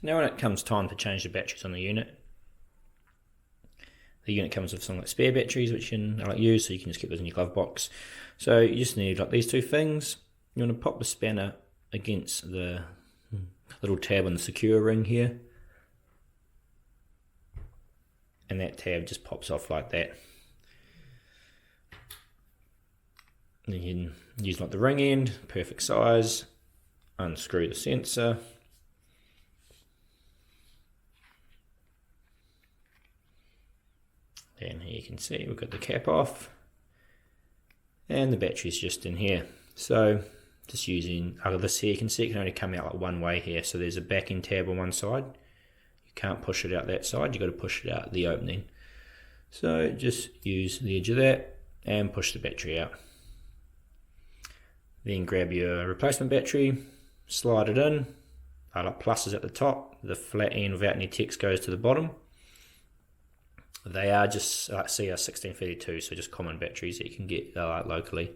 now when it comes time to change the batteries on the unit comes with some like spare batteries which you can use, so you can just keep those in your glove box. So you just need like these two things. You want to pop the spanner against the little tab on the secure ring here, and that tab just pops off like that. And you can use like the ring end, perfect size, unscrew the sensor, and here you can see we've got the cap off and the battery's just in here. So just using this here, you can see it can only come out like one way here, so there's a backing tab on one side. You can't push it out that side, you've got to push it out the opening. So just use the edge of that and push the battery out. Then grab your replacement battery, slide it in, like pluses at the top, the flat end without any text goes to the bottom. They are just CR1632, so just common batteries that you can get locally.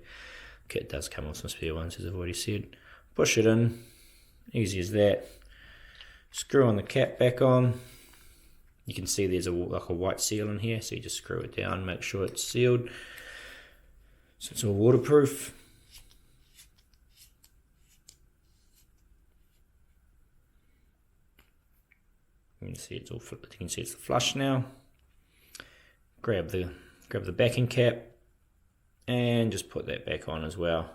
Kit does come with some spare ones, as I've already said. Push it in, easy as that. Screw on the cap back on. You can see there's like a white seal in here, so you just screw it down, make sure it's sealed, so it's all waterproof. You can see it's flush now. Grab the backing cap and just put that back on as well.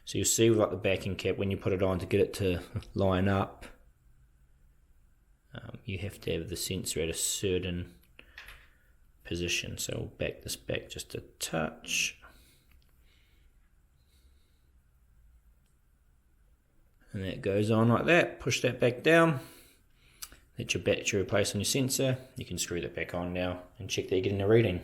So you'll see with like the backing cap, when you put it on to get it to line up, you have to have the sensor at a certain position. So we'll back this back just a touch. And that goes on like that. Push that back down. Let your battery replace on your sensor. You can screw that back on now and check that you're getting a reading.